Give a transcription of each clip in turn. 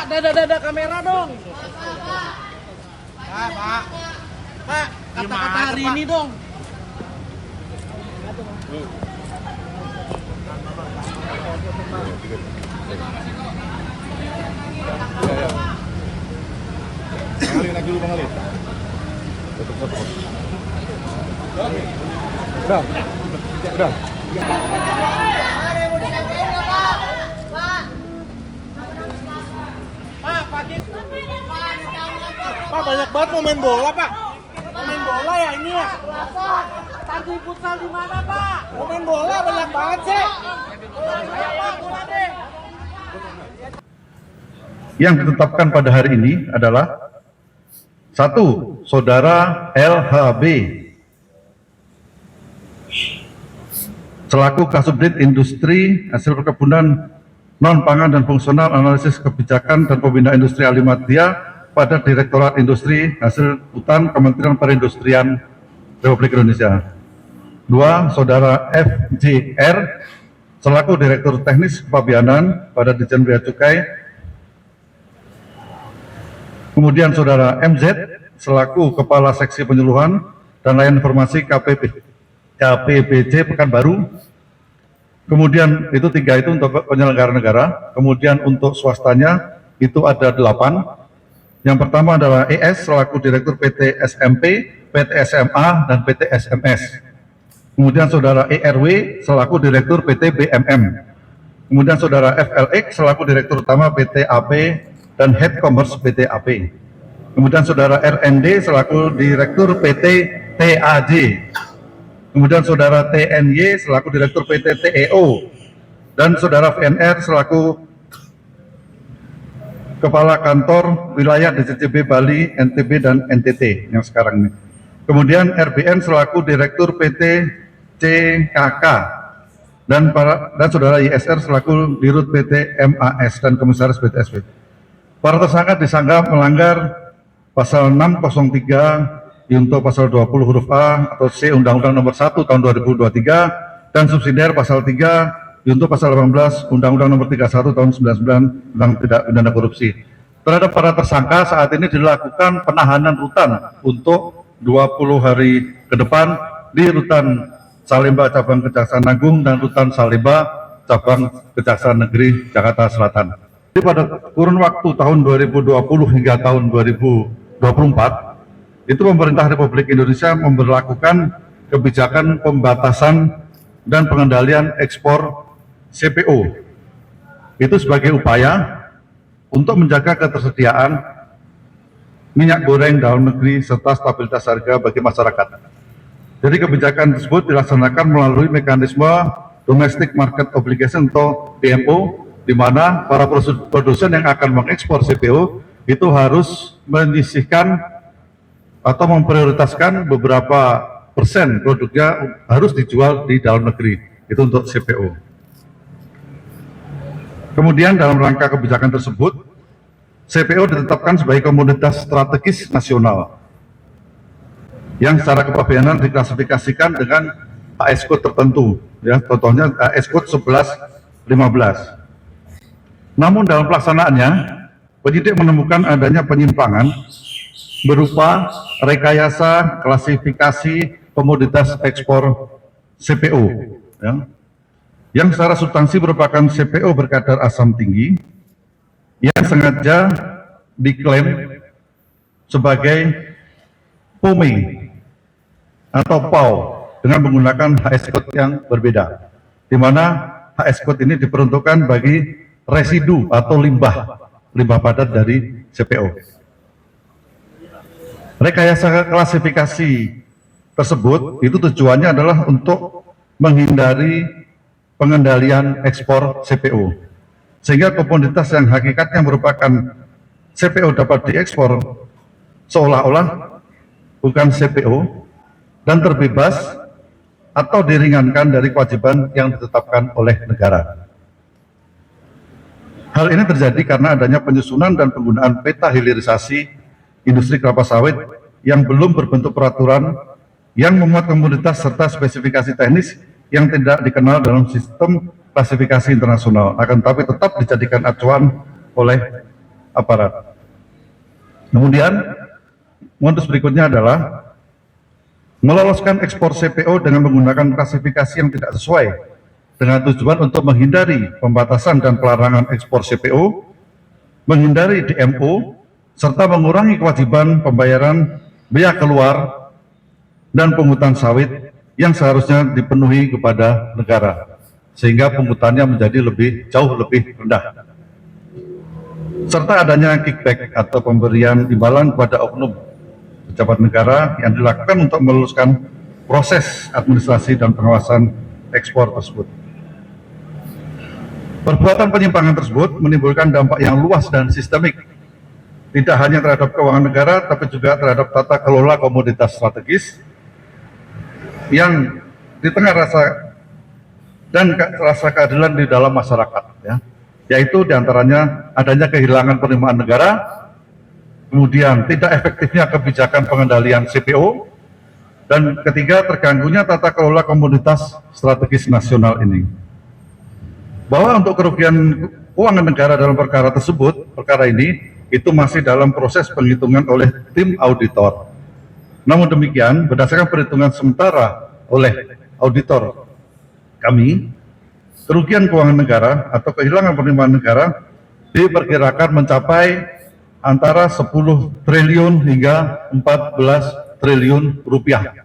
dada kamera dong. Pak, kata-kata hari ini dong. Bang Ali, naik dulu Bang Ali. Udah. Pak, banyak banget mau main bola, Pak. Mau main bola ya ini ya? Tadi futsal di mana, Pak? Mau main bola banyak banget sih. Ayo, Pak, bola deh. Yang ditetapkan pada hari ini adalah 1. Saudara LHB selaku Kasubdit Industri Hasil Perkebunan Non-Pangan dan Fungsional Analisis Kebijakan dan Pembinaan Industri Alimadya pada Direktorat Industri Hasil Hutan Kementerian Perindustrian Republik Indonesia. 2. Saudara FJR selaku Direktur Teknis Kepabianan pada Ditjen Bea Cukai. Kemudian Saudara MZ selaku Kepala Seksi Penyuluhan dan Layanan Informasi KPBJ Pekanbaru. Kemudian itu 3 itu untuk penyelenggara negara. Kemudian untuk swastanya itu ada 8. Yang pertama adalah ES selaku Direktur PT SMP, PT SMA, dan PT SMS. Kemudian Saudara ERW selaku Direktur PT BMM. Kemudian Saudara FLX selaku Direktur Utama PT AP dan Head Commerce PT AP. Kemudian Saudara RND selaku Direktur PT TAJ. Kemudian Saudara TNY selaku Direktur PT TEO. Dan Saudara VNR selaku Kepala Kantor Wilayah DCCB Bali, NTB, dan NTT yang sekarang ini. Kemudian RBN selaku Direktur PT CKK. Dan Saudara ISR selaku Dirut PT MAS dan Komisaris PTSP. Para tersangka disangka melanggar pasal 603 junto pasal 20 huruf A atau C Undang-Undang Nomor 1 Tahun 2023 dan subsidiar pasal 3 junto pasal 18 Undang-Undang Nomor 31 Tahun 99 tentang tidak pidana korupsi. Terhadap para tersangka saat ini dilakukan penahanan rutan untuk 20 hari ke depan di Rutan Salemba Cabang Kejaksaan Agung dan Rutan Salemba Cabang Kejaksaan Negeri Jakarta Selatan. Jadi pada kurun waktu tahun 2020 hingga tahun 2024, itu pemerintah Republik Indonesia memberlakukan kebijakan pembatasan dan pengendalian ekspor CPO. Itu sebagai upaya untuk menjaga ketersediaan minyak goreng dalam negeri serta stabilitas harga bagi masyarakat. Jadi kebijakan tersebut dilaksanakan melalui mekanisme Domestic Market Obligation atau DMO, di mana para produsen yang akan mengekspor CPO itu harus menyisihkan atau memprioritaskan beberapa persen produknya harus dijual di dalam negeri, itu untuk CPO. Kemudian dalam rangka kebijakan tersebut, CPO ditetapkan sebagai komoditas strategis nasional yang secara kepabeanan diklasifikasikan dengan AS code tertentu, ya, contohnya AS code 1115. Namun dalam pelaksanaannya, penyidik menemukan adanya penyimpangan berupa rekayasa klasifikasi komoditas ekspor CPO, ya, yang secara substansi merupakan CPO berkadar asam tinggi yang sengaja diklaim sebagai POME atau PAU dengan menggunakan HS code yang berbeda, di mana HS code ini diperuntukkan bagi residu atau limbah padat dari CPO. Rekayasa klasifikasi tersebut itu tujuannya adalah untuk menghindari pengendalian ekspor CPO, sehingga komoditas yang hakikatnya merupakan CPO dapat diekspor seolah-olah bukan CPO dan terbebas atau diringankan dari kewajiban yang ditetapkan oleh negara. Hal ini terjadi karena adanya penyusunan dan penggunaan peta hilirisasi industri kelapa sawit yang belum berbentuk peraturan yang memuat komoditas serta spesifikasi teknis yang tidak dikenal dalam sistem klasifikasi internasional, akan tetapi tetap dijadikan acuan oleh aparat. Kemudian modus berikutnya adalah meloloskan ekspor CPO dengan menggunakan klasifikasi yang tidak sesuai dengan tujuan untuk menghindari pembatasan dan pelarangan ekspor CPO, menghindari DMO, serta mengurangi kewajiban pembayaran biaya keluar dan pungutan sawit yang seharusnya dipenuhi kepada negara, sehingga pungutannya menjadi jauh lebih rendah. Serta adanya kickback atau pemberian imbalan kepada oknum pejabat negara yang dilakukan untuk meluluskan proses administrasi dan pengawasan ekspor tersebut. Perbuatan penyimpangan tersebut menimbulkan dampak yang luas dan sistemik, tidak hanya terhadap keuangan negara, tapi juga terhadap tata kelola komoditas strategis yang di tengah rasa keadilan di dalam masyarakat, yaitu diantaranya adanya kehilangan penerimaan negara, kemudian tidak efektifnya kebijakan pengendalian CPO, dan ketiga, terganggunya tata kelola komoditas strategis nasional ini. Bahwa untuk kerugian keuangan negara dalam perkara tersebut, perkara ini itu masih dalam proses penghitungan oleh tim auditor. Namun demikian, berdasarkan perhitungan sementara oleh auditor kami, kerugian keuangan negara atau kehilangan penerimaan negara diperkirakan mencapai antara 10 triliun hingga 14 triliun rupiah.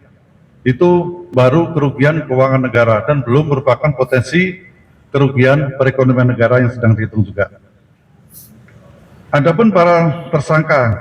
Itu baru kerugian keuangan negara dan belum merupakan potensi kerugian perekonomian negara yang sedang dihitung juga. Adapun para tersangka